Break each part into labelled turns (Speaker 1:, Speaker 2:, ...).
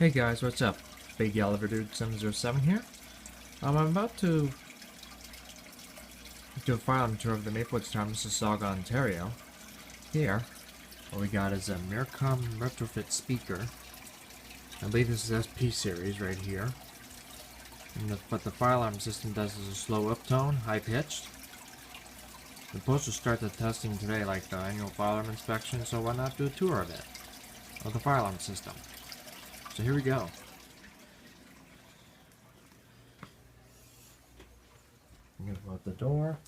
Speaker 1: Hey guys, what's up? Big Oliver Dude 707 here. I'm about to do a firearm tour of the Maplewoods Tower, Mississauga, Ontario. Here, what we got is a Mircom retrofit speaker. I believe this is SP series right here. And what the fire alarm system does is a slow uptone, high pitched. We're supposed to start the testing today, like the annual fire alarm inspection, so why not do a tour of it? Of the fire alarm system. So here we go. I'm gonna go out the door.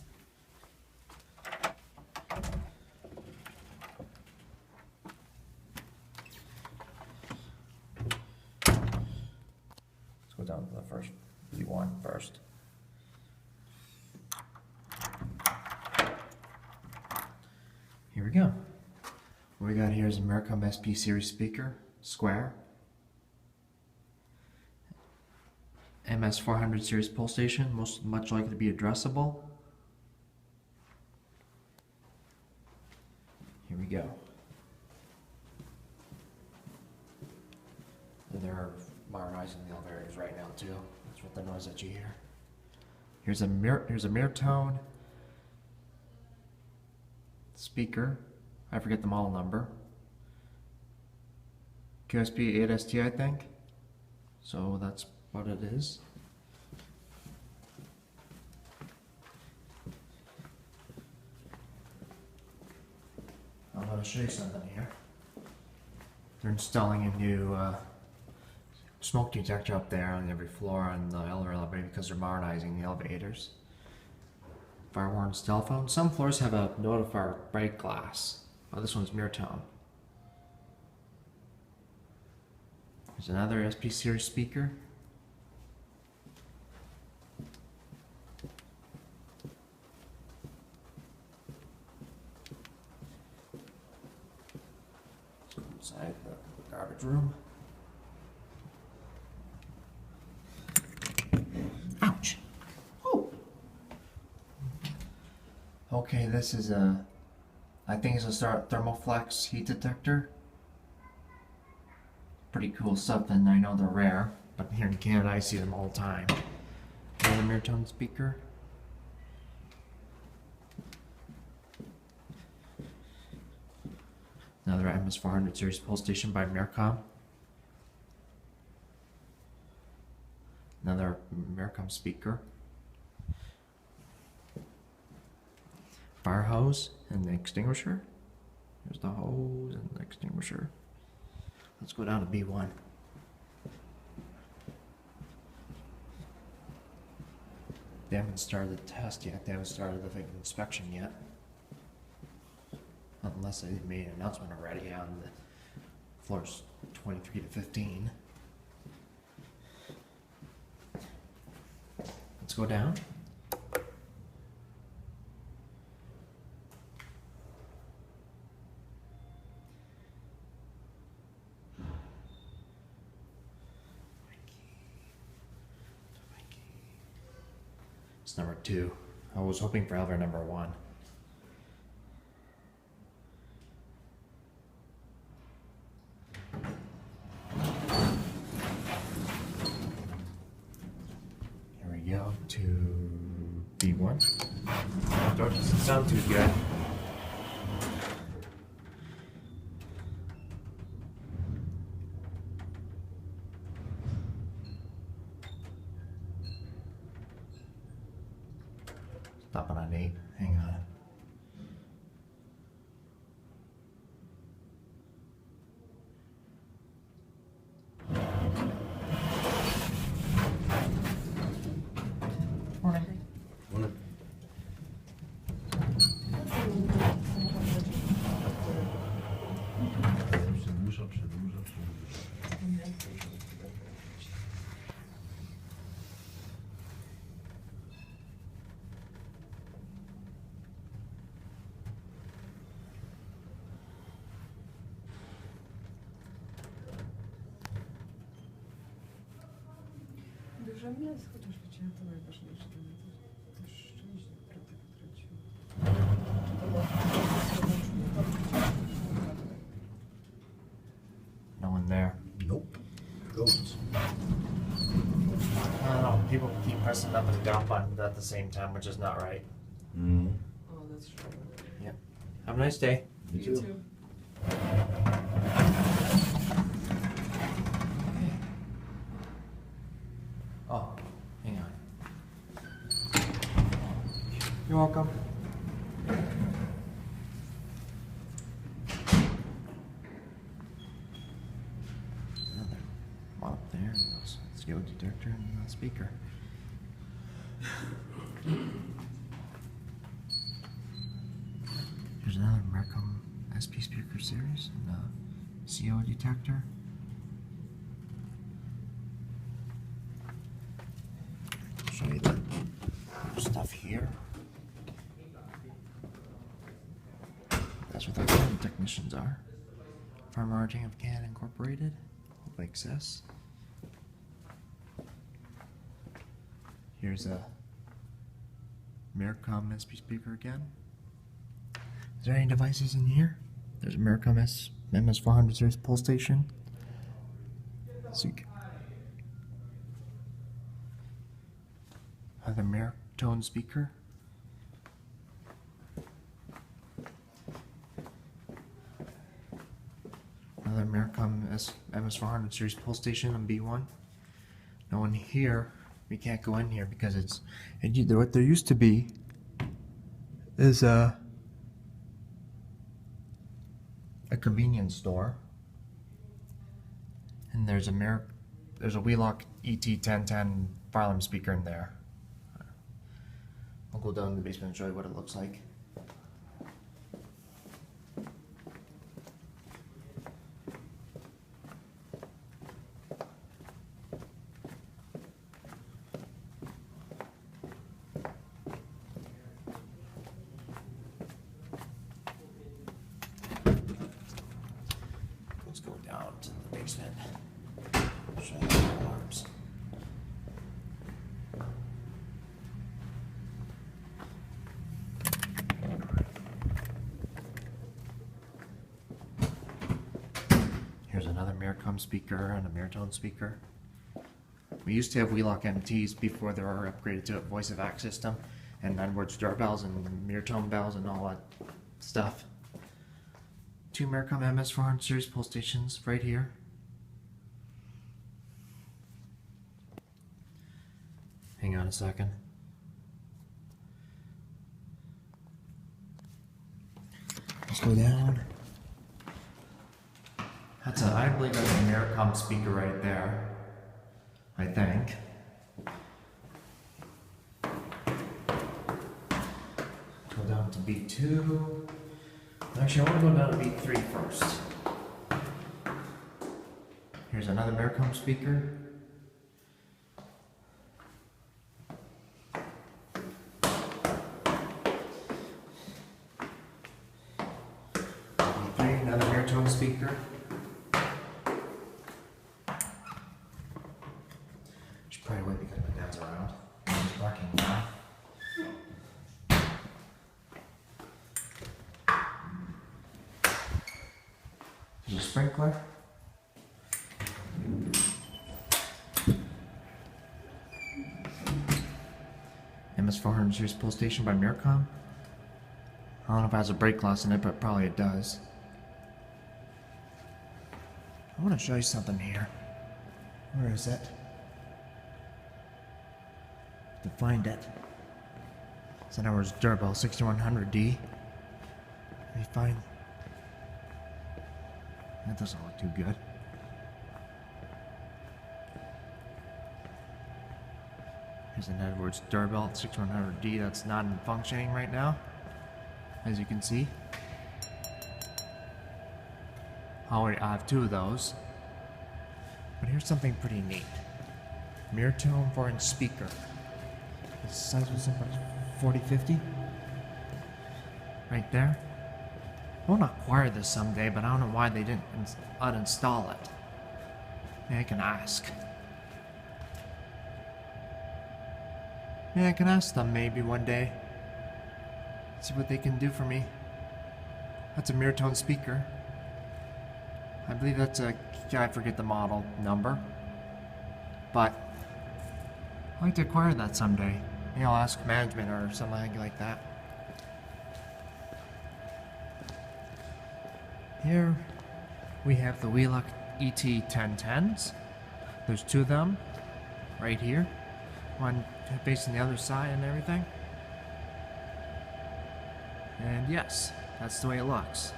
Speaker 1: Let's go down to the first B1 first. Here we go. What we got here is a Mircom SP series speaker, square. MS400 series pull station, much likely to be addressable. Here we go. And they're modernizing the elevators right now too. That's what the noise that you hear. Here's a Mirtone speaker. I forget the model number. QSP 8ST, I think. So that's what it is. I'm going to show you something here. They're installing a new smoke detector up there on every floor on the elevator because they're modernizing the elevators. Fire warnings telephone. Some floors have a notifier break glass. Oh, this one's Mirtone. There's another SP series speaker. Let's go inside the garbage room. Ouch! Oh! Okay, this is I think it's a thermoflex heat detector. Pretty cool stuff, and I know they're rare, but here in Canada I see them all the time. Another Mirtone speaker. Another MS400 series pull station by Mircom. Another Mircom speaker. Fire hose and the extinguisher. There's the hose and the extinguisher. Let's go down to B1. They haven't started the test yet. They haven't started the inspection yet. Unless they made an announcement already on the floors 23 to 15. Let's go down. It's number 2. I was hoping for elevator number 1. Here we go to B1. Door doesn't sound too good. Stopping on 8. Hang on. Morning.
Speaker 2: Morning.
Speaker 3: Dużo miast, chociaż wiecie, to najważniejsze dla mnie to też szczęście, które tak traciło.
Speaker 1: No one there.
Speaker 2: Nope. Go
Speaker 1: goes. I don't know, people keep pressing up and down buttons at the same time, which is not right.
Speaker 3: Oh, that's true.
Speaker 1: Yep. Have a nice day.
Speaker 3: You too.
Speaker 1: Oh, hang on. You're welcome. Another one up there, and those CO detector and the speaker. Here's another Mercom SP speaker series and a CO detector. Show you the stuff here. That's what the Canon technicians are. Farmer Arting of Canon Incorporated. Hope access. Here's a Mercom SP speaker again. Is there any devices in here? There's a Mercom MS400 series pull station. So you can another Mertone speaker. Another Mercom MS400 series pull station on B1. Now in here, we can't go in here because what there used to be is a convenience store, and there's a Wheelock ET1010 fire alarm speaker in there. I'll go down in the basement and show you what it looks like. Let's go down to the basement. Show you the alarms. Here's another Mercom speaker and a Mertone speaker. We used to have Wheelock MTs before they were upgraded to a voice of Act system and Edwards doorbells and Mertone bells and all that stuff. Two Mercom MS400 series pull stations right here. Hang on a second. Let's go down. I believe that's a Mercom speaker right there. I think. Go down to B2. Actually, I want to go down to B3 first. Here's another Mercom speaker. B3, another Mertone speaker. Should probably wait because my dad's around. He's barking now. There's a sprinkler. MS400 series pull station by Mercom. I don't know if it has a brake loss in it, but probably it does. I want to show you something here. Where is it? To find it. It's an Edwards doorbell 6100D. Let me find. That doesn't look too good. Here's an Edwards doorbell 6100D that's not in functioning right now, as you can see. I have two of those. But here's something pretty neat. Mertone 4-inch speaker. The size was about 4050. Right there. I want to acquire this someday, but I don't know why they didn't uninstall it. Maybe I can ask. Maybe I can ask them maybe one day. See what they can do for me. That's a Mertone speaker. I believe that's I forget the model number. But I'd like to acquire that someday. Maybe I'll ask management or something like that. Here we have the Wheelock ET1010s. There's two of them right here. One facing the other side and everything. And yes, that's the way it looks.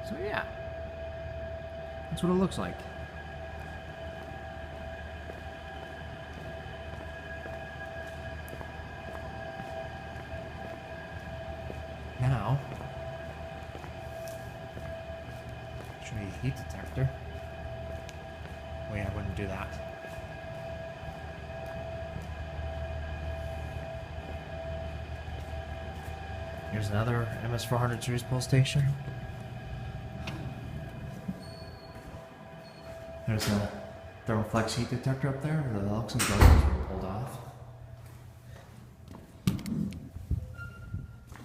Speaker 1: So yeah, that's what it looks like. Now, show you a heat detector. Wait, I wouldn't do that. Here's another MS400 series pull station. There's a thermoflex heat detector up there. The locks and doors were pulled off.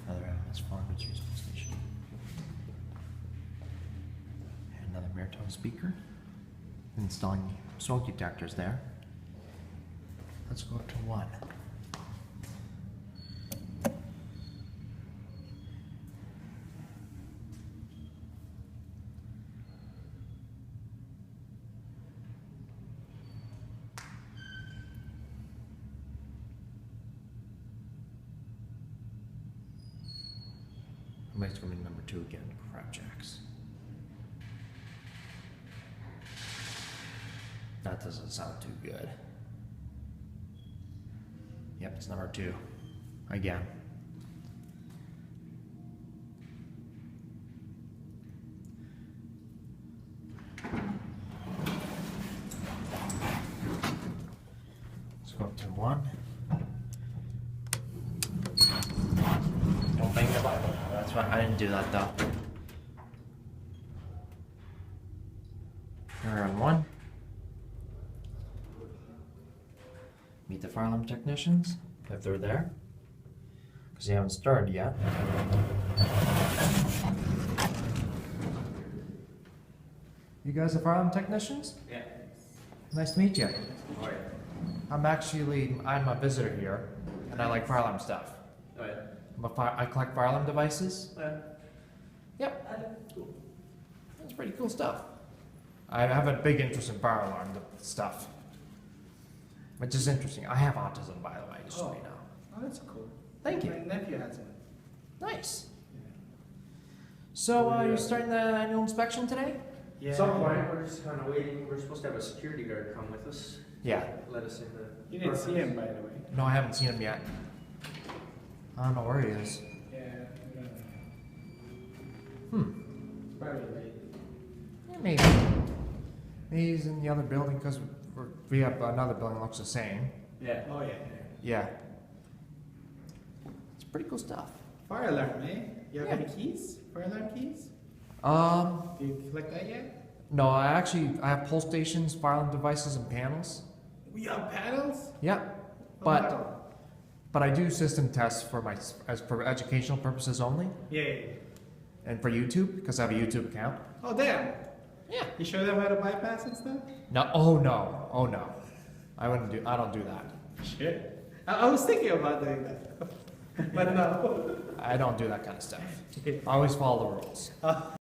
Speaker 1: Another MS400 series pull station. And another Meritone speaker. Installing smoke detectors there. Let's go up to one. It's going to be number 2 again, crap jacks. That doesn't sound too good. Yep, it's number 2. Again. Let's go up to 1. Don't think about it. That's fine. I didn't do that though. We're on 1. Meet the fire alarm technicians, if they're there. Because they haven't started yet. You guys are fire alarm technicians?
Speaker 2: Yeah.
Speaker 1: Nice to meet you.
Speaker 2: Oh, yeah.
Speaker 1: I'm a visitor here, and I like fire alarm stuff.
Speaker 2: Oh, yeah.
Speaker 1: I collect fire alarm devices.
Speaker 2: Yeah.
Speaker 1: Yep,
Speaker 2: Cool.
Speaker 1: that's pretty cool stuff. I have a big interest in fire alarm stuff, which is interesting. I have autism, by the way, just so you know.
Speaker 3: Oh, that's cool.
Speaker 1: Thank you.
Speaker 3: My nephew has one.
Speaker 1: Nice. So, you're starting the annual inspection today?
Speaker 3: Yeah.
Speaker 2: At some point, we're just kind of waiting. We're supposed to have a security guard come with us.
Speaker 1: Yeah.
Speaker 2: Let us in the.
Speaker 3: You didn't see him, by the way.
Speaker 1: No, I haven't seen him yet. I don't know where he is.
Speaker 3: Yeah. Probably late.
Speaker 1: Yeah, maybe. Maybe he's in the other building because we have another building that looks the same.
Speaker 2: Yeah.
Speaker 3: Oh, yeah.
Speaker 1: Yeah. It's pretty cool stuff.
Speaker 3: Fire alarm, eh? You have
Speaker 1: Yeah.
Speaker 3: any keys? Fire alarm keys? Do you collect that yet?
Speaker 1: No, I have pull stations, fire alarm devices, and panels.
Speaker 3: We have panels?
Speaker 1: Yeah,
Speaker 3: Oh,
Speaker 1: but
Speaker 3: wow.
Speaker 1: I do system tests for educational purposes only,
Speaker 3: Yeah.
Speaker 1: and for YouTube because I have a YouTube account.
Speaker 3: Oh, damn.
Speaker 1: Yeah.
Speaker 3: You show them how to bypass and stuff?
Speaker 1: No. Oh no. I don't do that.
Speaker 3: Shit. I was thinking about doing that. But no.
Speaker 1: I don't do that kind of stuff. I always follow the rules.